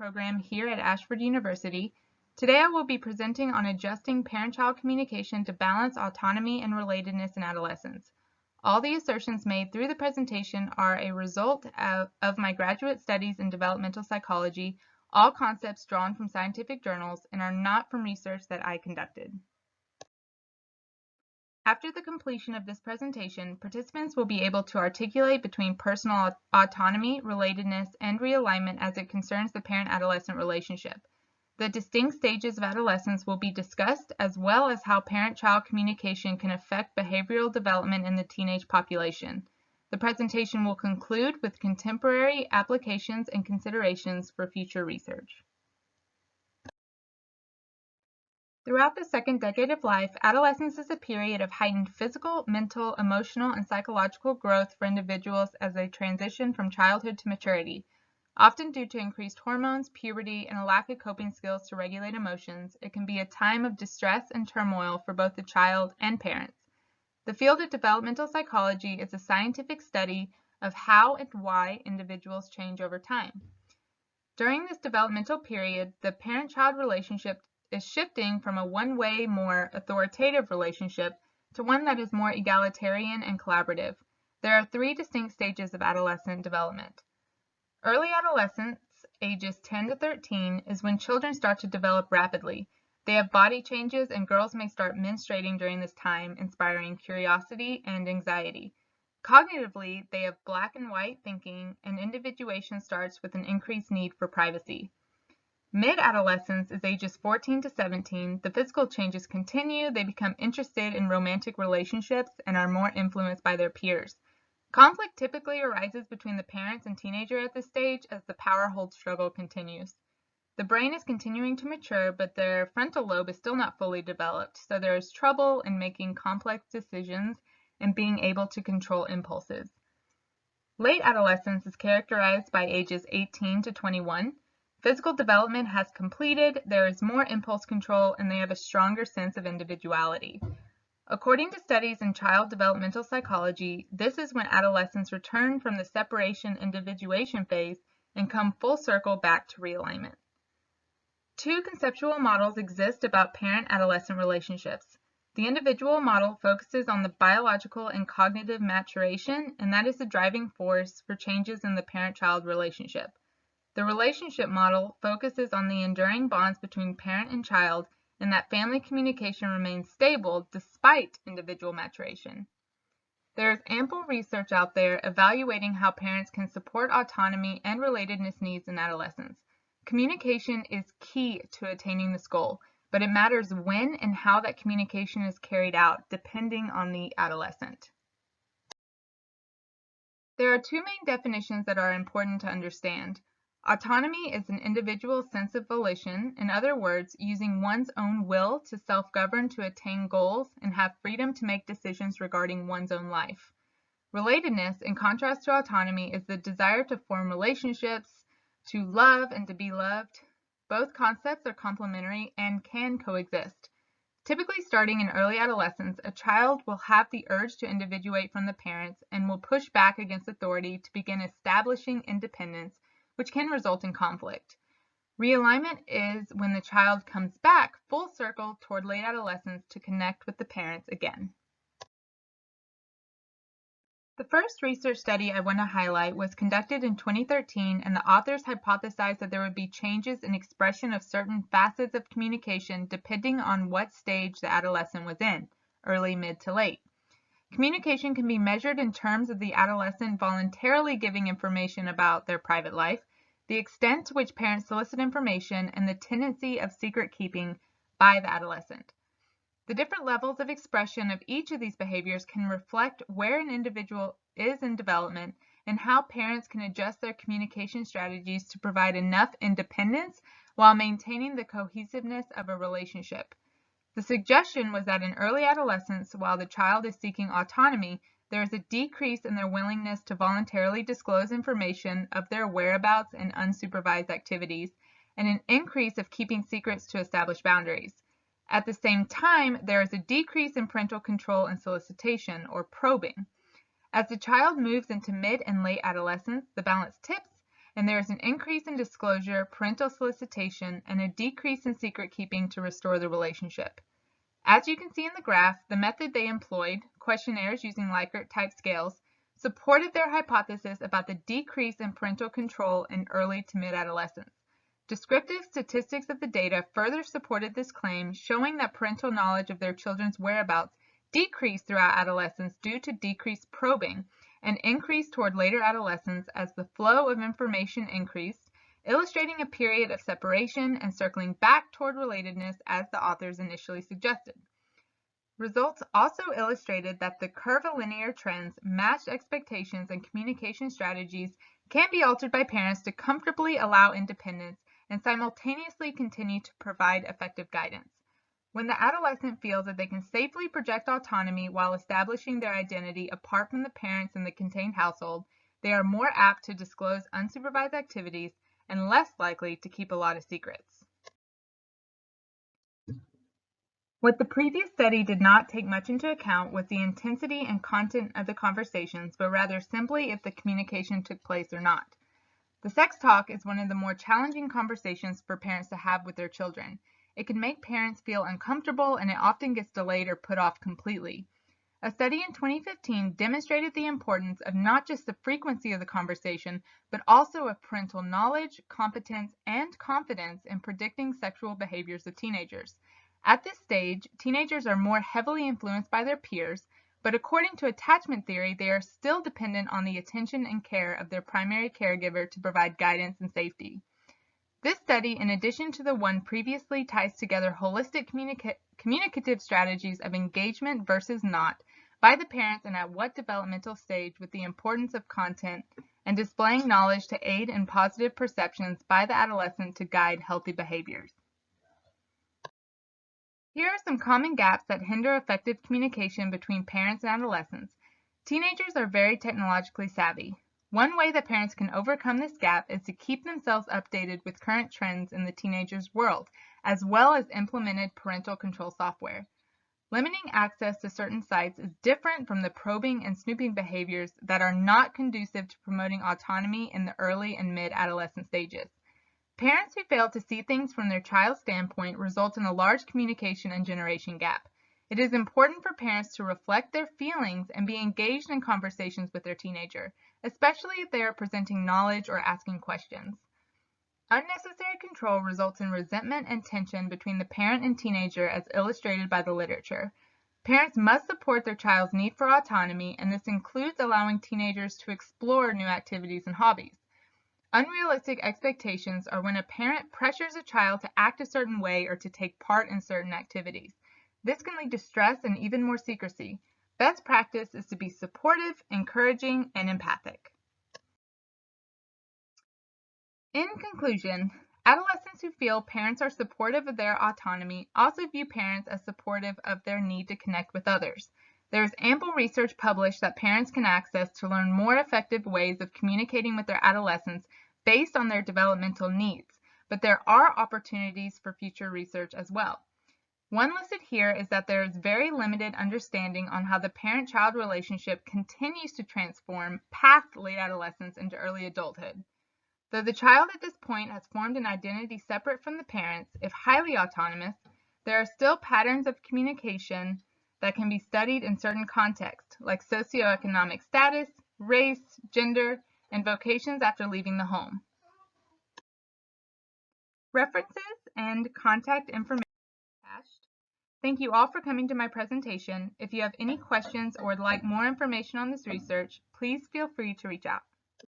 program here at Ashford University. Today I will be presenting on adjusting parent-child communication to balance autonomy and relatedness in adolescents. All the assertions made through the presentation are a result of my graduate studies in developmental psychology, all concepts drawn from scientific journals, and are not from research that I conducted. After the completion of this presentation, participants will be able to articulate between personal autonomy, relatedness, and realignment as it concerns the parent-adolescent relationship. The distinct stages of adolescence will be discussed, as well as how parent-child communication can affect behavioral development in the teenage population. The presentation will conclude with contemporary applications and considerations for future research. Throughout the second decade of life, adolescence is a period of heightened physical, mental, emotional, and psychological growth for individuals as they transition from childhood to maturity. Often due to increased hormones, puberty, and a lack of coping skills to regulate emotions, it can be a time of distress and turmoil for both the child and parents. The field of developmental psychology is a scientific study of how and why individuals change over time. During this developmental period, the parent-child relationship is shifting from a one-way, more authoritative relationship to one that is more egalitarian and collaborative. There are three distinct stages of adolescent development. Early adolescence, ages 10 to 13, is when children start to develop rapidly. They have body changes, and girls may start menstruating during this time, inspiring curiosity and anxiety. Cognitively, they have black and white thinking, and individuation starts with an increased need for privacy. Mid-adolescence is ages 14 to 17. The physical changes continue. They become interested in romantic relationships and are more influenced by their peers. Conflict typically arises between the parents and teenager at this stage as the power-hold struggle continues. The brain is continuing to mature, but their frontal lobe is still not fully developed, so there is trouble in making complex decisions and being able to control impulses. Late adolescence is characterized by ages 18 to 21. Physical development has completed, there is more impulse control, and they have a stronger sense of individuality. According to studies in child developmental psychology, this is when adolescents return from the separation individuation phase and come full circle back to realignment. Two conceptual models exist about parent-adolescent relationships. The individual model focuses on the biological and cognitive maturation, and that is the driving force for changes in the parent-child relationship. The relationship model focuses on the enduring bonds between parent and child, and that family communication remains stable despite individual maturation. There is ample research out there evaluating how parents can support autonomy and relatedness needs in adolescence. Communication is key to attaining this goal, but it matters when and how that communication is carried out, depending on the adolescent. There are two main definitions that are important to understand. Autonomy is an individual's sense of volition, in other words, using one's own will to self-govern to attain goals and have freedom to make decisions regarding one's own life. Relatedness, in contrast to autonomy, is the desire to form relationships, to love and to be loved. Both concepts are complementary and can coexist. Typically starting in early adolescence, a child will have the urge to individuate from the parents and will push back against authority to begin establishing independence, which can result in conflict. Realignment is when the child comes back full circle toward late adolescence to connect with the parents again. The first research study I want to highlight was conducted in 2013, and the authors hypothesized that there would be changes in expression of certain facets of communication depending on what stage the adolescent was in, early, mid, to late. Communication can be measured in terms of the adolescent voluntarily giving information about their private life, the extent to which parents solicit information, and the tendency of secret keeping by the adolescent. The different levels of expression of each of these behaviors can reflect where an individual is in development and how parents can adjust their communication strategies to provide enough independence while maintaining the cohesiveness of a relationship. The suggestion was that in early adolescence, while the child is seeking autonomy, there is a decrease in their willingness to voluntarily disclose information of their whereabouts and unsupervised activities, and an increase of keeping secrets to establish boundaries. At the same time, there is a decrease in parental control and solicitation, or probing. As the child moves into mid and late adolescence, the balance tips, and there is an increase in disclosure, parental solicitation, and a decrease in secret keeping to restore the relationship. As you can see in the graph, the method they employed, questionnaires using Likert-type scales, supported their hypothesis about the decrease in parental control in early to mid-adolescence. Descriptive statistics of the data further supported this claim, showing that parental knowledge of their children's whereabouts decreased throughout adolescence due to decreased probing, and increased toward later adolescence as the flow of information increased, illustrating a period of separation and circling back toward relatedness as the authors initially suggested. Results also illustrated that the curvilinear trends matched expectations, and communication strategies can be altered by parents to comfortably allow independence and simultaneously continue to provide effective guidance. When the adolescent feels that they can safely project autonomy while establishing their identity apart from the parents in the contained household, they are more apt to disclose unsupervised activities and less likely to keep a lot of secrets. What the previous study did not take much into account was the intensity and content of the conversations, but rather simply if the communication took place or not. The sex talk is one of the more challenging conversations for parents to have with their children. It can make parents feel uncomfortable, and it often gets delayed or put off completely. A study in 2015 demonstrated the importance of not just the frequency of the conversation, but also of parental knowledge, competence, and confidence in predicting sexual behaviors of teenagers. At this stage, teenagers are more heavily influenced by their peers, but according to attachment theory, they are still dependent on the attention and care of their primary caregiver to provide guidance and safety. This study, in addition to the one previously, ties together holistic communicative strategies of engagement versus not by the parents and at what developmental stage, with the importance of content and displaying knowledge to aid in positive perceptions by the adolescent to guide healthy behaviors. Here are some common gaps that hinder effective communication between parents and adolescents. Teenagers are very technologically savvy. One way that parents can overcome this gap is to keep themselves updated with current trends in the teenager's world, as well as implemented parental control software. Limiting access to certain sites is different from the probing and snooping behaviors that are not conducive to promoting autonomy in the early and mid-adolescent stages. Parents who fail to see things from their child's standpoint result in a large communication and generation gap. It is important for parents to reflect their feelings and be engaged in conversations with their teenager, especially if they are presenting knowledge or asking questions. Unnecessary control results in resentment and tension between the parent and teenager, as illustrated by the literature. Parents must support their child's need for autonomy, and this includes allowing teenagers to explore new activities and hobbies. Unrealistic expectations are when a parent pressures a child to act a certain way or to take part in certain activities. This can lead to stress and even more secrecy. Best practice is to be supportive, encouraging, and empathic. In conclusion, adolescents who feel parents are supportive of their autonomy also view parents as supportive of their need to connect with others. There is ample research published that parents can access to learn more effective ways of communicating with their adolescents based on their developmental needs, but there are opportunities for future research as well. One listed here is that there is very limited understanding on how the parent-child relationship continues to transform past late adolescence into early adulthood. Though the child at this point has formed an identity separate from the parents, if highly autonomous, there are still patterns of communication that can be studied in certain contexts, like socioeconomic status, race, gender, and vocations after leaving the home. References and contact information attached. Thank you all for coming to my presentation. If you have any questions or would like more information on this research, please feel free to reach out.